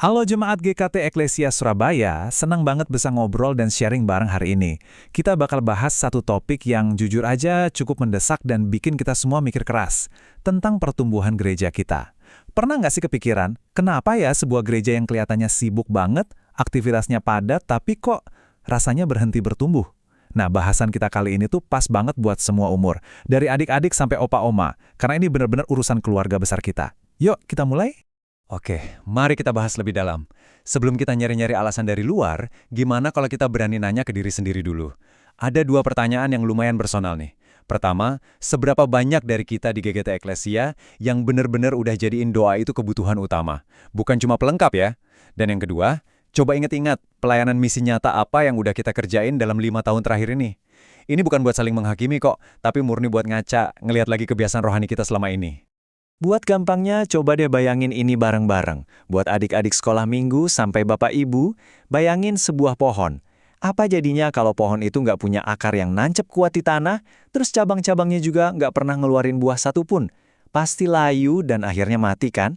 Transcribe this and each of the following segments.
Halo Jemaat GKT Eklesia Surabaya, senang banget bisa ngobrol dan sharing bareng hari ini. Kita bakal bahas satu topik yang jujur aja cukup mendesak dan bikin kita semua mikir keras, tentang pertumbuhan gereja kita. Pernah nggak sih kepikiran, kenapa ya sebuah gereja yang kelihatannya sibuk banget, aktivitasnya padat, tapi kok rasanya berhenti bertumbuh? Nah, bahasan kita kali ini tuh pas banget buat semua umur, dari adik-adik sampai opa-oma, karena ini benar-benar urusan keluarga besar kita. Yuk, kita mulai? Oke, mari kita bahas lebih dalam. Sebelum kita nyari-nyari alasan dari luar, gimana kalau kita berani nanya ke diri sendiri dulu? Ada dua pertanyaan yang lumayan personal nih. Pertama, seberapa banyak dari kita di GGT Eklesia yang benar-benar udah jadiin doa itu kebutuhan utama? Bukan cuma pelengkap ya. Dan yang kedua, coba ingat-ingat pelayanan misi nyata apa yang udah kita kerjain dalam 5 tahun terakhir ini. Ini bukan buat saling menghakimi kok, tapi murni buat ngaca, ngelihat lagi kebiasaan rohani kita selama ini. Buat gampangnya, coba deh bayangin ini bareng-bareng. Buat adik-adik sekolah minggu sampai bapak ibu, bayangin sebuah pohon. Apa jadinya kalau pohon itu nggak punya akar yang nancep kuat di tanah, terus cabang-cabangnya juga nggak pernah ngeluarin buah satupun? Pasti layu dan akhirnya mati kan?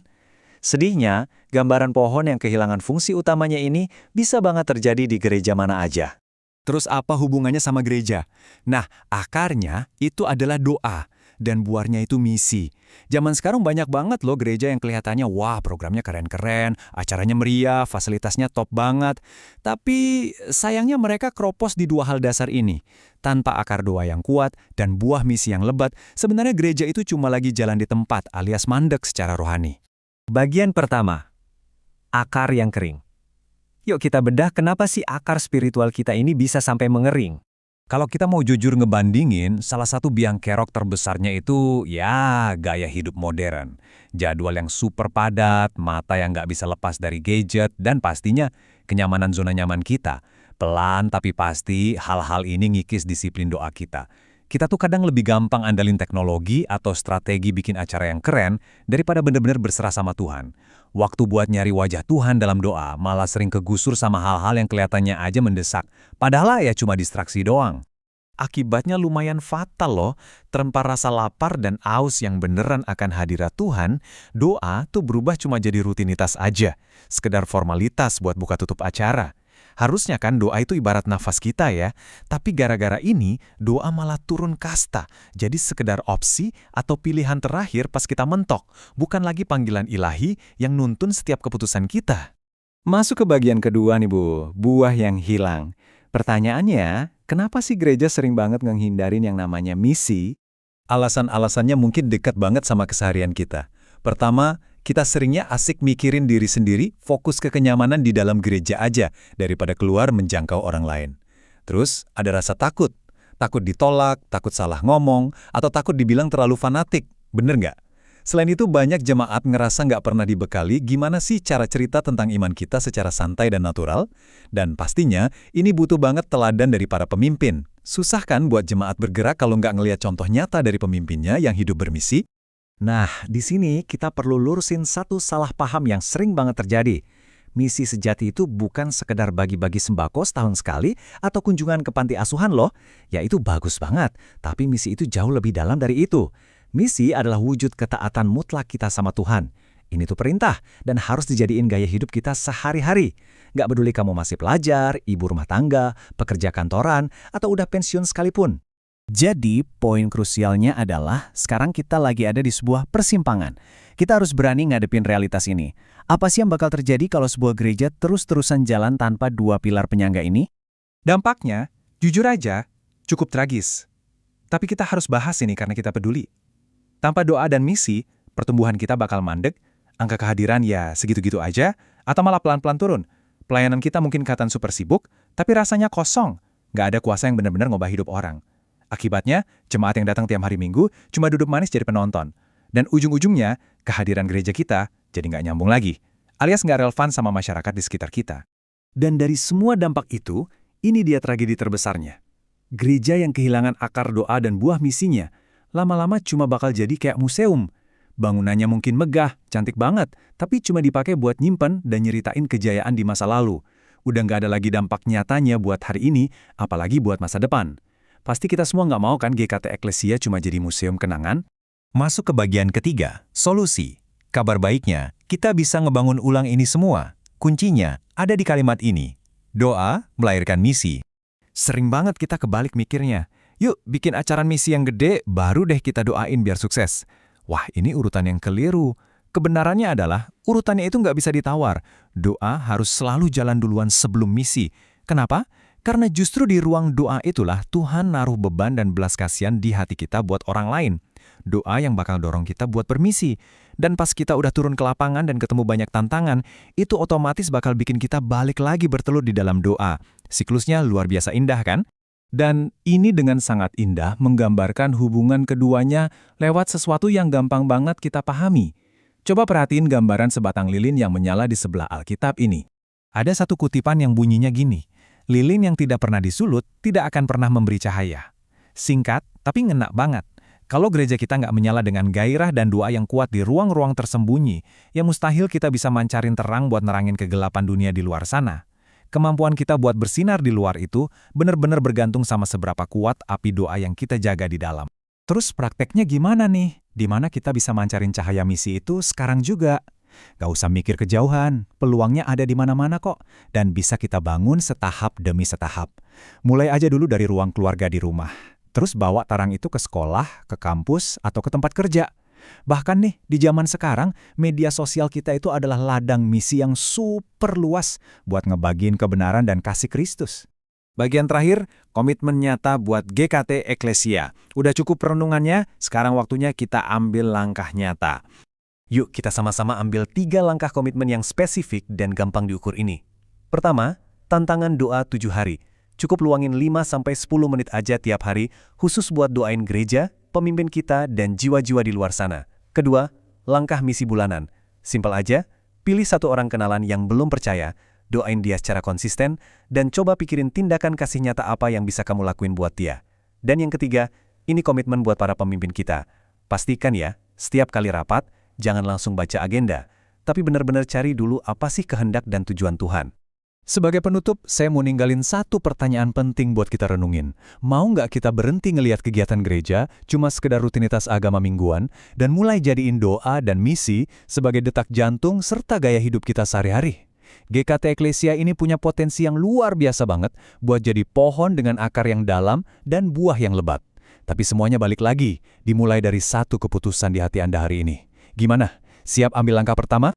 Sedihnya, gambaran pohon yang kehilangan fungsi utamanya ini bisa banget terjadi di gereja mana aja. Terus apa hubungannya sama gereja? Nah, akarnya itu adalah doa. Dan buahnya itu misi. Zaman sekarang banyak banget loh gereja yang kelihatannya wah programnya keren-keren, acaranya meriah, fasilitasnya top banget. Tapi sayangnya mereka kropos di dua hal dasar ini. Tanpa akar doa yang kuat dan buah misi yang lebat, sebenarnya gereja itu cuma lagi jalan di tempat alias mandek secara rohani. Bagian pertama, akar yang kering. Yuk kita bedah kenapa sih akar spiritual kita ini bisa sampai mengering. Kalau kita mau jujur ngebandingin, salah satu biang kerok terbesarnya itu ya gaya hidup modern. Jadwal yang super padat, mata yang nggak bisa lepas dari gadget, dan pastinya kenyamanan zona nyaman kita. Pelan tapi pasti hal-hal ini ngikis disiplin doa kita. Kita tuh kadang lebih gampang andalin teknologi atau strategi bikin acara yang keren daripada benar-benar berserah sama Tuhan. Waktu buat nyari wajah Tuhan dalam doa malah sering kegusur sama hal-hal yang kelihatannya aja mendesak. Padahal ya cuma distraksi doang. Akibatnya lumayan fatal loh, terempar rasa lapar dan aus yang beneran akan hadirat Tuhan, doa tuh berubah cuma jadi rutinitas aja, sekedar formalitas buat buka tutup acara. Harusnya kan doa itu ibarat nafas kita ya, tapi gara-gara ini doa malah turun kasta, jadi sekedar opsi atau pilihan terakhir pas kita mentok, bukan lagi panggilan ilahi yang nuntun setiap keputusan kita. Masuk ke bagian kedua nih Bu, buah yang hilang. Pertanyaannya, kenapa sih gereja sering banget ngehindarin yang namanya misi? Alasan-alasannya mungkin dekat banget sama keseharian kita. Pertama, kita seringnya asik mikirin diri sendiri, fokus ke kenyamanan di dalam gereja aja, daripada keluar menjangkau orang lain. Terus, ada rasa takut. Takut ditolak, takut salah ngomong, atau takut dibilang terlalu fanatik. Bener nggak? Selain itu, banyak jemaat ngerasa nggak pernah dibekali gimana sih cara cerita tentang iman kita secara santai dan natural. Dan pastinya, ini butuh banget teladan dari para pemimpin. Susah kan buat jemaat bergerak kalau nggak ngelihat contoh nyata dari pemimpinnya yang hidup bermisi? Nah, di sini kita perlu lurusin satu salah paham yang sering banget terjadi. Misi sejati itu bukan sekedar bagi-bagi sembako setahun sekali atau kunjungan ke panti asuhan loh. Ya itu bagus banget, tapi misi itu jauh lebih dalam dari itu. Misi adalah wujud ketaatan mutlak kita sama Tuhan. Ini tuh perintah dan harus dijadiin gaya hidup kita sehari-hari. Nggak peduli kamu masih pelajar, ibu rumah tangga, pekerja kantoran, atau udah pensiun sekalipun. Jadi, poin krusialnya adalah sekarang kita lagi ada di sebuah persimpangan. Kita harus berani ngadepin realitas ini. Apa sih yang bakal terjadi kalau sebuah gereja terus-terusan jalan tanpa dua pilar penyangga ini? Dampaknya, jujur aja, cukup tragis. Tapi kita harus bahas ini karena kita peduli. Tanpa doa dan misi, pertumbuhan kita bakal mandek, angka kehadiran ya segitu-gitu aja, atau malah pelan-pelan turun. Pelayanan kita mungkin kelihatan super sibuk, tapi rasanya kosong. Nggak ada kuasa yang benar-benar ngubah hidup orang. Akibatnya, jemaat yang datang tiap hari Minggu cuma duduk manis jadi penonton. Dan ujung-ujungnya, kehadiran gereja kita jadi nggak nyambung lagi, alias nggak relevan sama masyarakat di sekitar kita. Dan dari semua dampak itu, ini dia tragedi terbesarnya. Gereja yang kehilangan akar doa dan buah misinya, lama-lama cuma bakal jadi kayak museum. Bangunannya mungkin megah, cantik banget, tapi cuma dipakai buat nyimpen dan nyeritain kejayaan di masa lalu. Udah nggak ada lagi dampak nyatanya buat hari ini, apalagi buat masa depan. Pasti kita semua nggak mau kan GKT Eklesia cuma jadi museum kenangan? Masuk ke bagian ketiga, solusi. Kabar baiknya, kita bisa ngebangun ulang ini semua. Kuncinya ada di kalimat ini. Doa melahirkan misi. Sering banget kita kebalik mikirnya. Yuk, bikin acara misi yang gede, baru deh kita doain biar sukses. Wah, ini urutan yang keliru. Kebenarannya adalah, urutannya itu nggak bisa ditawar. Doa harus selalu jalan duluan sebelum misi. Kenapa? Karena justru di ruang doa itulah Tuhan naruh beban dan belas kasihan di hati kita buat orang lain. Doa yang bakal dorong kita buat bermisi. Dan pas kita udah turun ke lapangan dan ketemu banyak tantangan, itu otomatis bakal bikin kita balik lagi bertelur di dalam doa. Siklusnya luar biasa indah kan? Dan ini dengan sangat indah menggambarkan hubungan keduanya lewat sesuatu yang gampang banget kita pahami. Coba perhatiin gambaran sebatang lilin yang menyala di sebelah Alkitab ini. Ada satu kutipan yang bunyinya gini, lilin yang tidak pernah disulut tidak akan pernah memberi cahaya. Singkat, tapi ngena banget. Kalau gereja kita nggak menyala dengan gairah dan doa yang kuat di ruang-ruang tersembunyi, ya mustahil kita bisa mancarin terang buat nerangin kegelapan dunia di luar sana. Kemampuan kita buat bersinar di luar itu benar-benar bergantung sama seberapa kuat api doa yang kita jaga di dalam. Terus prakteknya gimana nih? Di mana kita bisa mancarin cahaya misi itu sekarang juga? Gak usah mikir kejauhan, peluangnya ada di mana-mana kok. Dan bisa kita bangun setahap demi setahap. Mulai aja dulu dari ruang keluarga di rumah. Terus bawa tarang itu ke sekolah, ke kampus, atau ke tempat kerja. Bahkan nih, di zaman sekarang, media sosial kita itu adalah ladang misi yang super luas buat ngebagiin kebenaran dan kasih Kristus. Bagian terakhir, komitmen nyata buat GKT Eklesia. Udah cukup renungannya, sekarang waktunya kita ambil langkah nyata. Yuk kita sama-sama ambil 3 langkah komitmen yang spesifik dan gampang diukur ini. Pertama, tantangan doa 7 hari. Cukup luangin 5-10 menit aja tiap hari, khusus buat doain gereja, pemimpin kita, dan jiwa-jiwa di luar sana. Kedua, langkah misi bulanan. Simpel aja, pilih satu orang kenalan yang belum percaya, doain dia secara konsisten, dan coba pikirin tindakan kasih nyata apa yang bisa kamu lakuin buat dia. Dan yang ketiga, ini komitmen buat para pemimpin kita. Pastikan ya, setiap kali rapat, jangan langsung baca agenda, tapi benar-benar cari dulu apa sih kehendak dan tujuan Tuhan. Sebagai penutup, saya mau ninggalin satu pertanyaan penting buat kita renungin. Mau nggak kita berhenti ngelihat kegiatan gereja cuma sekedar rutinitas agama mingguan dan mulai jadiin doa dan misi sebagai detak jantung serta gaya hidup kita sehari-hari? GKT Eklesia ini punya potensi yang luar biasa banget buat jadi pohon dengan akar yang dalam dan buah yang lebat. Tapi semuanya balik lagi, dimulai dari satu keputusan di hati Anda hari ini. Gimana? Siap ambil langkah pertama?